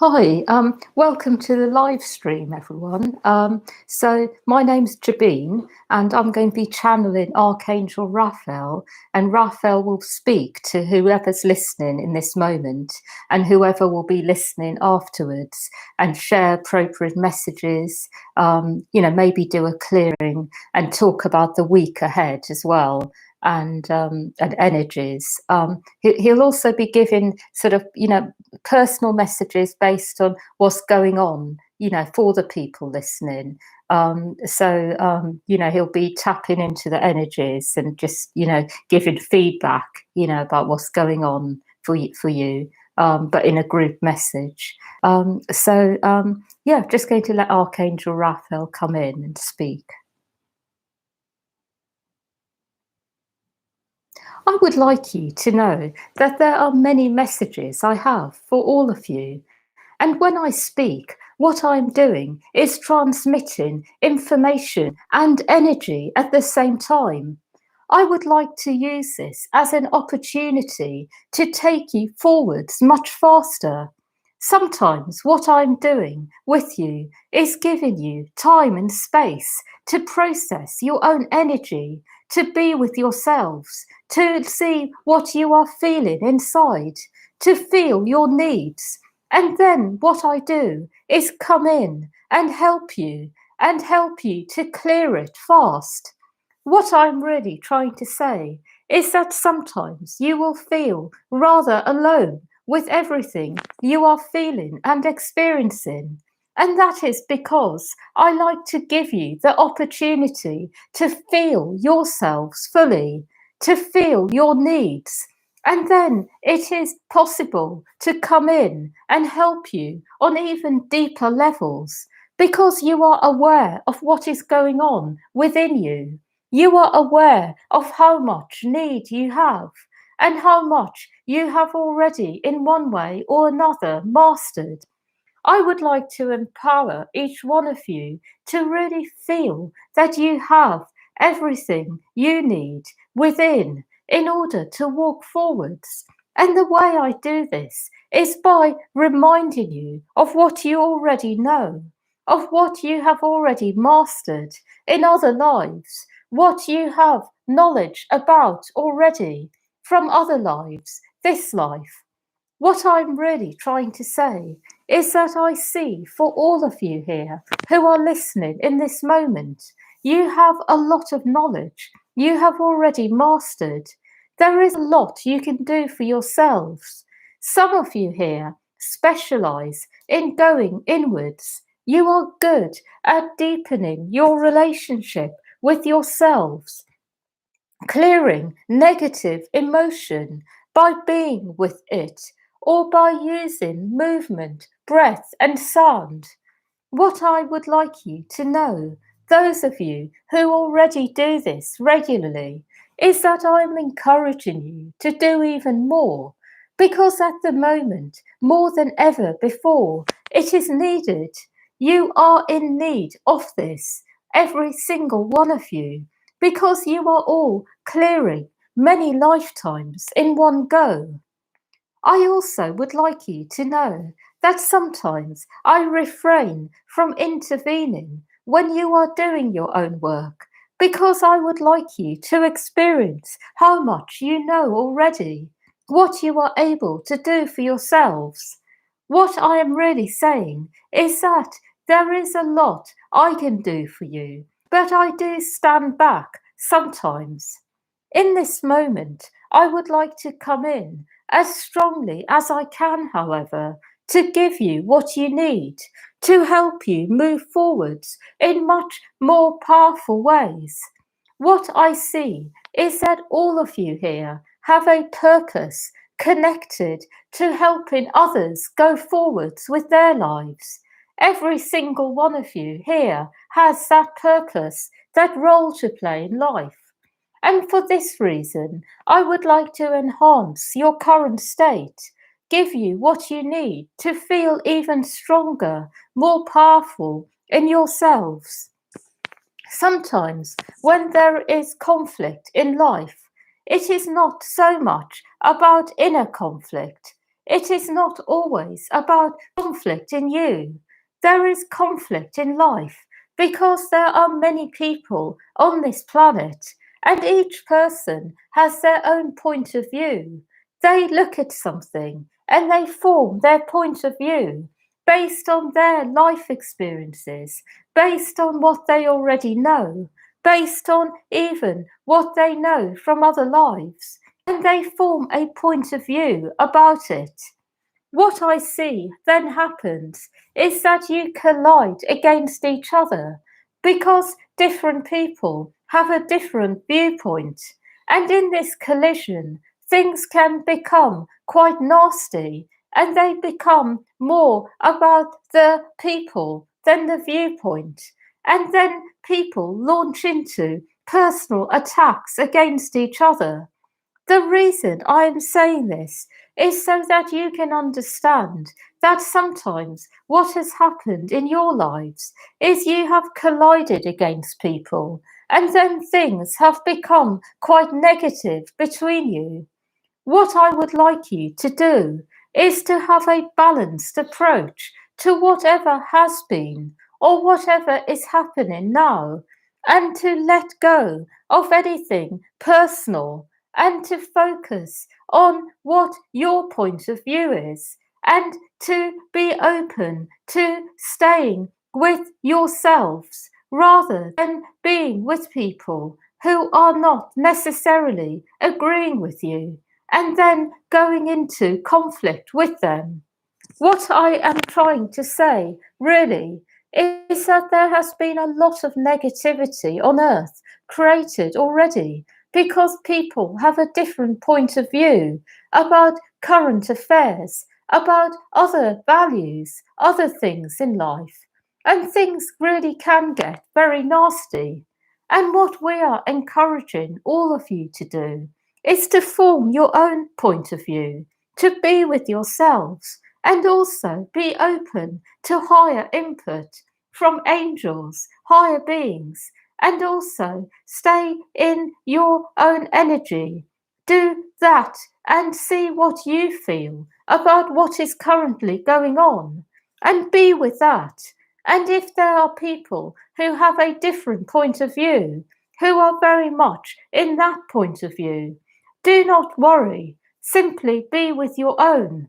Hi, welcome to the live stream, everyone. So my name's Jabeen, and I'm going to be channeling Archangel Raphael, and Raphael will speak to whoever's listening in this moment, and whoever will be listening afterwards, and share appropriate messages. Maybe do a clearing and talk about the week ahead as well. And energies. He'll also be giving sort of personal messages based on what's going on, for the people listening. He'll be tapping into the energies and just, giving feedback, about what's going on for you, but in a group message. Just going to let Archangel Raphael come in and speak. I would like you to know that there are many messages I have for all of you. And when I speak, what I'm doing is transmitting information and energy at the same time. I would like to use this as an opportunity to take you forwards much faster. Sometimes what I'm doing with you is giving you time and space to process your own energy, to be with yourselves, to see what you are feeling inside, to feel your needs. And then what I do is come in and help you to clear it fast. What I'm really trying to say is that sometimes you will feel rather alone with everything you are feeling and experiencing. And that is because I like to give you the opportunity to feel yourselves fully, to feel your needs. And then it is possible to come in and help you on even deeper levels because you are aware of what is going on within you. You are aware of how much need you have and how much you have already, in one way or another, mastered. I would like to empower each one of you to really feel that you have everything you need within in order to walk forwards. And the way I do this is by reminding you of what you already know, of what you have already mastered in other lives, what you have knowledge about already from other lives, this life. What I'm really trying to say is that I see for all of you here who are listening in this moment, you have a lot of knowledge you have already mastered. There is a lot you can do for yourselves. Some of you here specialize in going inwards. You are good at deepening your relationship with yourselves, clearing negative emotion by being with it or by using movement, breath, and sound. What I would like you to know, those of you who already do this regularly, is that I'm encouraging you to do even more, because at the moment, more than ever before, it is needed. You are in need of this, every single one of you, because you are all clearing many lifetimes in one go. I also would like you to know that sometimes I refrain from intervening when you are doing your own work because I would like you to experience how much you know already, what you are able to do for yourselves. What I am really saying is that there is a lot I can do for you, but I do stand back sometimes. In this moment, I would like to come in as strongly as I can, however, to give you what you need to help you move forwards in much more powerful ways. What I see is that all of you here have a purpose connected to helping others go forwards with their lives. Every single one of you here has that purpose, that role to play in life. And for this reason, I would like to enhance your current state, give you what you need to feel even stronger, more powerful in yourselves. Sometimes, when there is conflict in life, it is not so much about inner conflict. it is not always about conflict in you. There is conflict in life because there are many people on this planet and each person has their own point of view. They look at something and they form their point of view based on their life experiences, based on what they already know, based on even what they know from other lives, and they form a point of view about it. What I see then happens is that you collide against each other because different people have a different viewpoint. And in this collision, things can become quite nasty and they become more about the people than the viewpoint. And then people launch into personal attacks against each other. The reason I am saying this is so that you can understand that sometimes what has happened in your lives is you have collided against people and then things have become quite negative between you. What I would like you to do is to have a balanced approach to whatever has been or whatever is happening now, and to let go of anything personal and to focus on what your point of view is and to be open to staying with yourselves rather than being with people who are not necessarily agreeing with you and then going into conflict with them. What I am trying to say, really, is that there has been a lot of negativity on earth created already because people have a different point of view about current affairs, about other values, other things in life. And things really can get very nasty. And what we are encouraging all of you to do is to form your own point of view, to be with yourselves, and also be open to higher input from angels, higher beings, and also stay in your own energy. Do that and see what you feel about what is currently going on, and be with that. And if there are people who have a different point of view, who are very much in that point of view, do not worry, simply be with your own.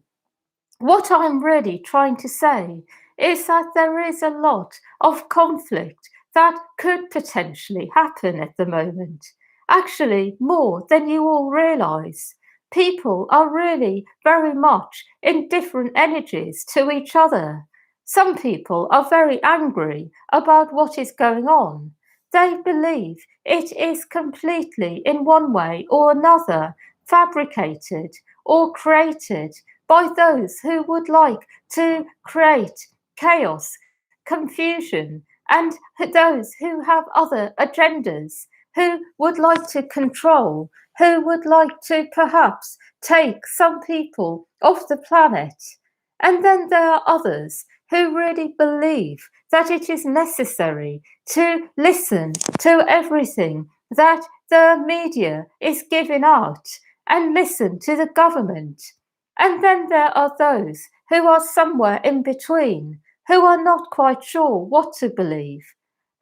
What I'm really trying to say is that there is a lot of conflict that could potentially happen at the moment. Actually, more than you all realize. People are really very much in different energies to each other. Some people are very angry about what is going on. They believe it is completely, in one way or another, fabricated or created by those who would like to create chaos, confusion, and those who have other agendas, who would like to control, who would like to perhaps take some people off the planet. And then there are others who really believe that it is necessary to listen to everything that the media is giving out and listen to the government. And then there are those who are somewhere in between, who are not quite sure what to believe.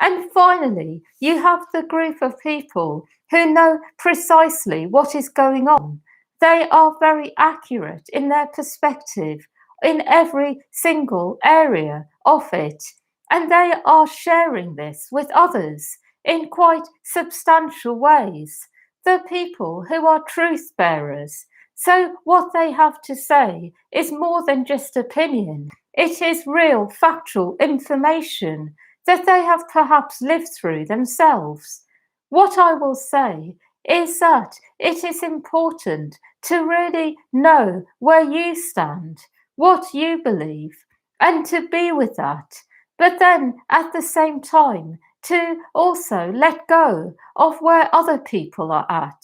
And finally, you have the group of people who know precisely what is going on. They are very accurate in their perspective in every single area of it. And they are sharing this with others in quite substantial ways. The people who are truth bearers. So, what they have to say is more than just opinion, it is real factual information that they have perhaps lived through themselves. What I will say is that it is important to really know where you stand, what you believe, and to be with that. But then at the same time, to also let go of where other people are at.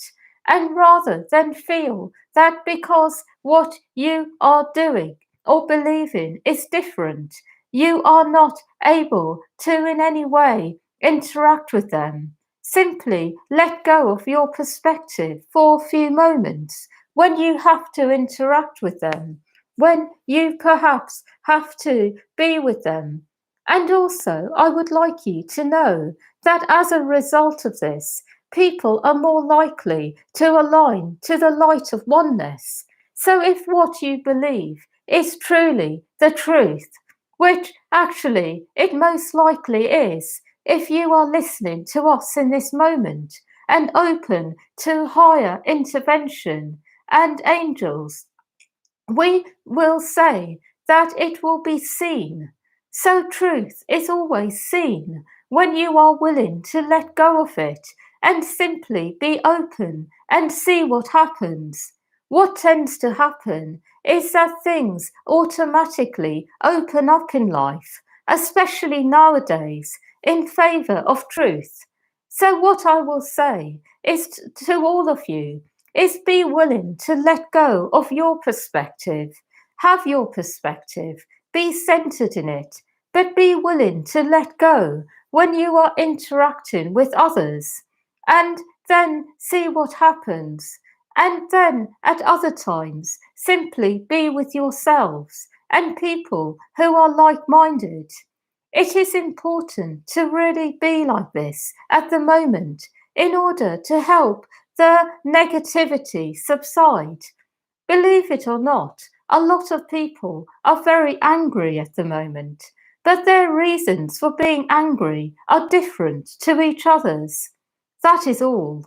And rather than feel that because what you are doing or believing is different, you are not able to in any way interact with them. Simply let go of your perspective for a few moments when you have to interact with them. when you perhaps have to be with them. And also, I would like you to know that as a result of this, people are more likely to align to the light of oneness. So if what you believe is truly the truth, which actually it most likely is, if you are listening to us in this moment and open to higher intervention and angels, we will say that it will be seen. So truth is always seen when you are willing to let go of it and simply be open and see what happens. What tends to happen is that things automatically open up in life, especially nowadays, in favour of truth. So, what I will say is to all of you is be willing to let go of your perspective. Have your perspective, be centered in it, but be willing to let go when you are interacting with others, and then see what happens. And then at other times, simply be with yourselves and people who are like minded. It is important to really be like this at the moment in order to help the negativity subside. Believe it or not, a lot of people are very angry at the moment, but their reasons for being angry are different to each other's. That is all.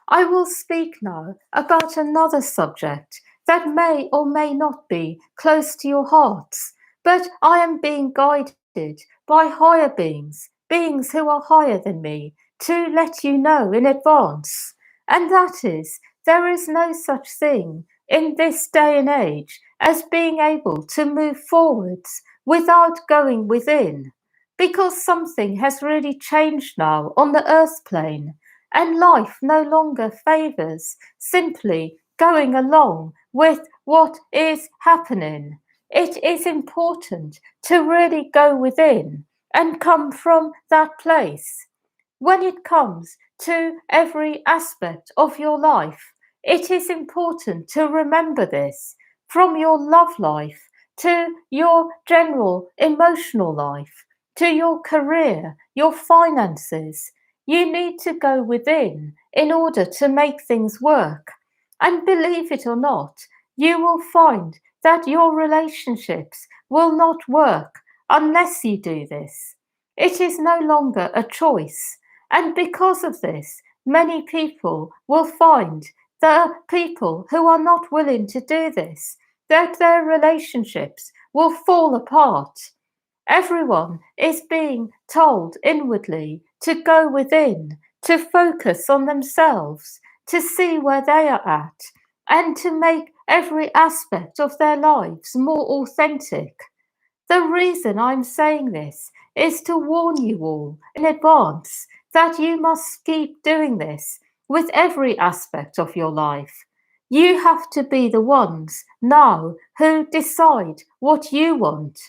I will speak now about another subject that may or may not be close to your hearts, but I am being guided by higher beings, beings who are higher than me, to let you know in advance. And that is, there is no such thing in this day and age as being able to move forwards without going within, because something has really changed now on the earth plane, and life no longer favours simply going along with what is happening. It is important to really go within and come from that place. When it comes to every aspect of your life, it is important to remember this, from your love life to your general emotional life, to your career, your finances. You need to go within in order to make things work. And believe it or not, you will find that your relationships will not work unless you do this. It is no longer a choice. And because of this, many people will find the people who are not willing to do this, that their relationships will fall apart. Everyone is being told inwardly to go within, to focus on themselves, to see where they are at, and to make every aspect of their lives more authentic. The reason I'm saying this is to warn you all in advance that you must keep doing this with every aspect of your life. You have to be the ones now who decide what you want.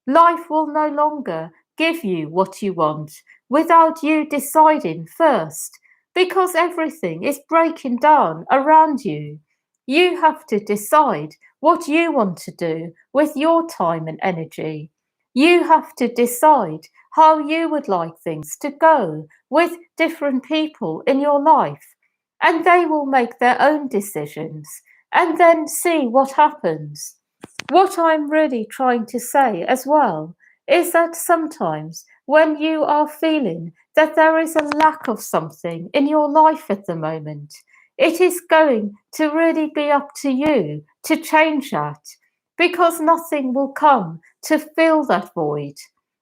Life will no longer give you what you want without you deciding first, because everything is breaking down around you. You have to decide what you want to do with your time and energy. You have to decide how you would like things to go with different people in your life, and they will make their own decisions and then see what happens. What I'm really trying to say as well is that sometimes when you are feeling that there is a lack of something in your life at the moment, it is going to really be up to you to change that, because nothing will come to fill that void.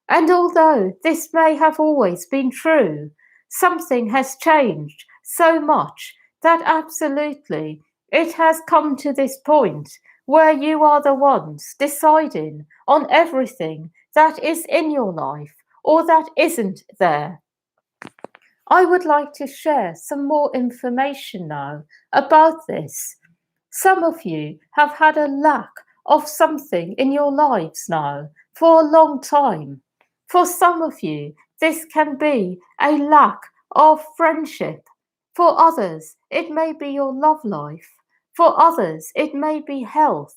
And although this may have always been true, something has changed so much that absolutely it has come to this point where you are the ones deciding on everything that is in your life or that isn't there. I would like to share some more information now about this. Some of you have had a lack of something in your lives now for a long time. For some of you, this can be a lack of friendship. For others, it may be your love life. For others, it may be health.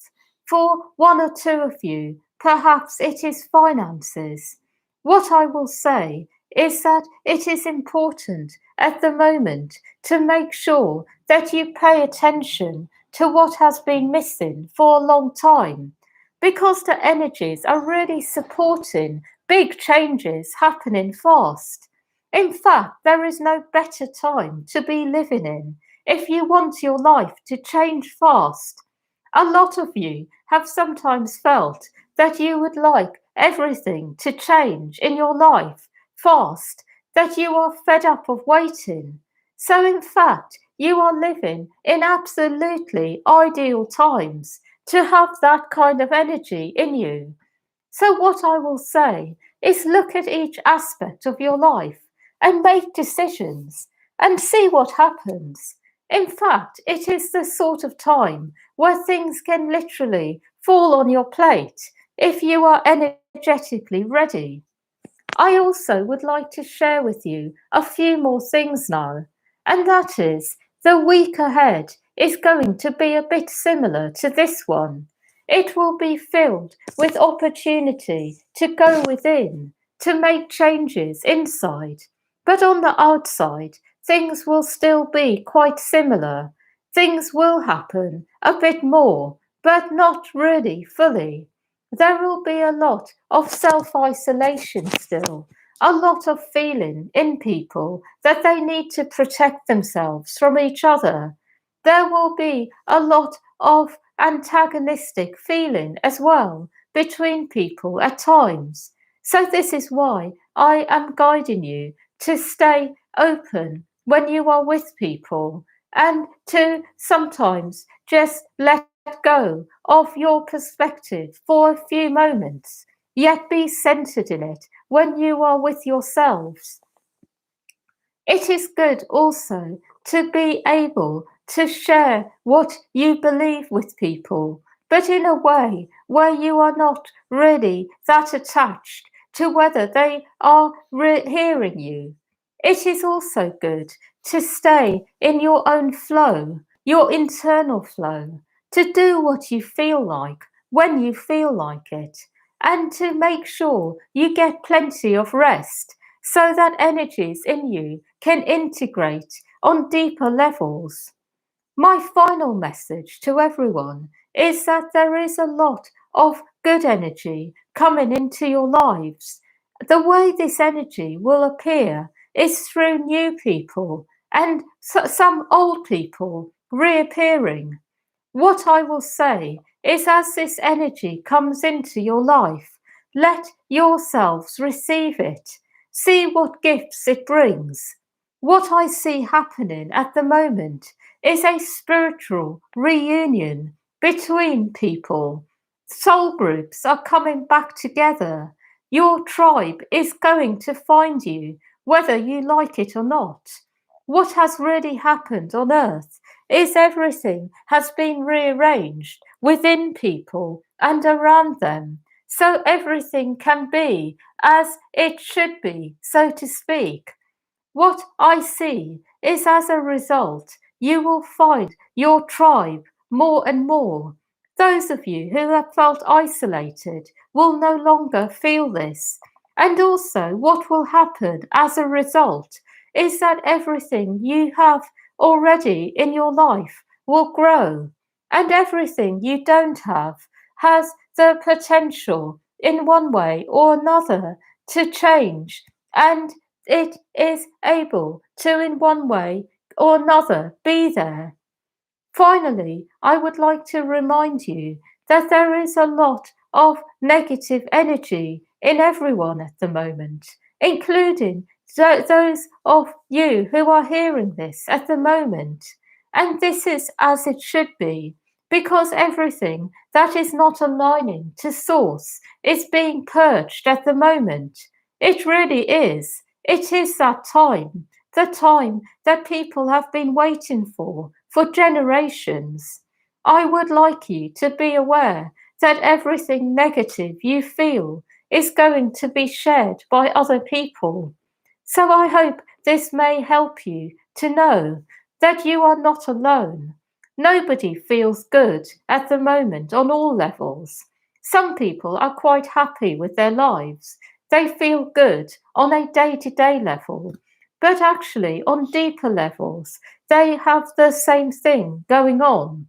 For one or two of you, perhaps it is finances. What I will say is that it is important at the moment to make sure that you pay attention to what has been missing for a long time, because the energies are really supporting big changes happening fast. In fact, there is no better time to be living in if you want your life to change fast. A lot of you have sometimes felt that you would like everything to change in your life fast, that you are fed up of waiting. So, in fact, you are living in absolutely ideal times to have that kind of energy in you. So, what I will say is look at each aspect of your life and make decisions and see what happens. In fact, it is the sort of time where things can literally fall on your plate if you are energetically ready. I also would like to share with you a few more things now, and that is the week ahead is going to be a bit similar to this one. It will be filled with opportunity to go within, to make changes inside. But on the outside, things will still be quite similar. Things will happen a bit more, but not really fully. There will be a lot of self isolation still, a lot of feeling in people that they need to protect themselves from each other. There will be a lot of antagonistic feeling as well between people at times. So, this is why I am guiding you to stay open when you are with people and to sometimes just let go of your perspective for a few moments, yet be centered in it when you are with yourselves. It is good also to be able to share what you believe with people, but in a way where you are not really that attached to whether they are hearing you. It is also good to stay in your own flow, your internal flow, to do what you feel like when you feel like it, and to make sure you get plenty of rest so that energies in you can integrate on deeper levels. My final message to everyone is that there is a lot of good energy coming into your lives. The way this energy will appear is through new people and some old people reappearing. What I will say is, as this energy comes into your life, let yourselves receive it. See what gifts it brings. What I see happening at the moment is a spiritual reunion between people. Soul groups are coming back together. Your tribe is going to find you, whether you like it or not. What has really happened on earth is everything has been rearranged within people and around them, so everything can be as it should be, so to speak. What I see is, as a result, you will find your tribe more and more. Those of you who have felt isolated will no longer feel this. And also, what will happen as a result is that everything you have already in your life will grow, and everything you don't have has the potential, in one way or another, to change, and it is able to, in one way or another, be there. Finally, I would like to remind you that there is a lot of negative energy in everyone at the moment, including those of you who are hearing this at the moment. And this is as it should be, because everything that is not aligning to source is being purged at the moment. It really is. It is that time, the time that people have been waiting for generations. I would like you to be aware that everything negative you feel is going to be shared by other people. So I hope this may help you to know that you are not alone. Nobody feels good at the moment on all levels. Some people are quite happy with their lives. They feel good on a day-to-day level, but actually on deeper levels, they have the same thing going on.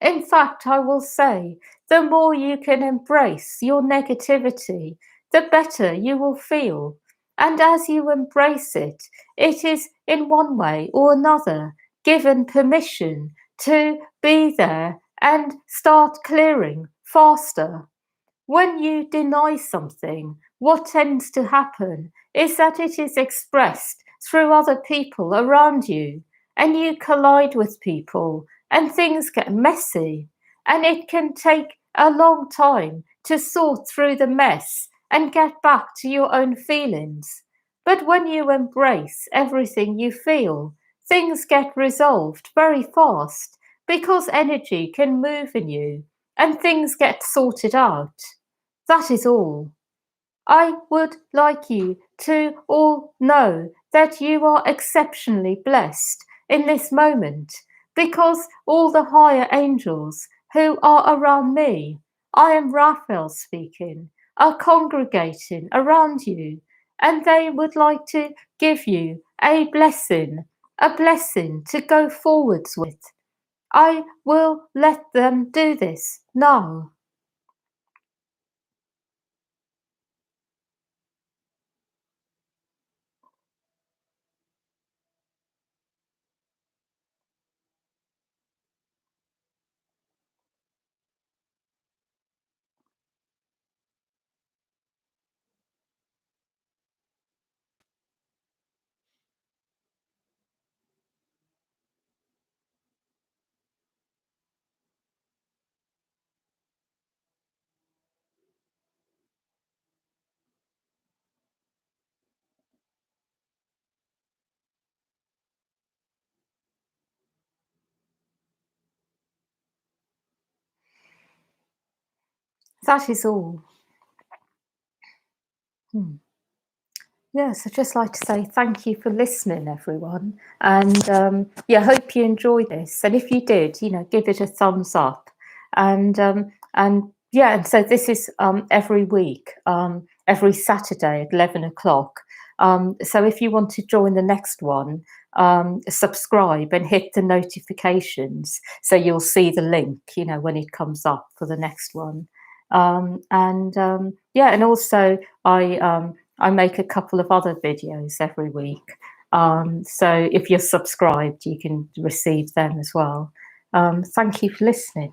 In fact, I will say, the more you can embrace your negativity, the better you will feel. And as you embrace it, it is in one way or another given permission to be there and start clearing faster. When you deny something, what tends to happen is that it is expressed through other people around you, and you collide with people, and things get messy. And it can take a long time to sort through the mess and get back to your own feelings. But when you embrace everything you feel, things get resolved very fast because energy can move in you and things get sorted out. That is all. I would like you to all know that you are exceptionally blessed in this moment because all the higher angels who are around me, I am Raphael speaking, are congregating around you, and they would like to give you a blessing to go forwards with. I will let them do this now. That is all. Hmm. Yes, I'd just like to say thank you for listening, everyone. And yeah, hope you enjoyed this. And if you did, give it a thumbs up. And yeah, and so this is every week, every Saturday at 11 o'clock. So if you want to join the next one, subscribe and hit the notifications so you'll see the link, when it comes up for the next one. Yeah, and also I make a couple of other videos every week. So if you're subscribed, you can receive them as well. Thank you for listening.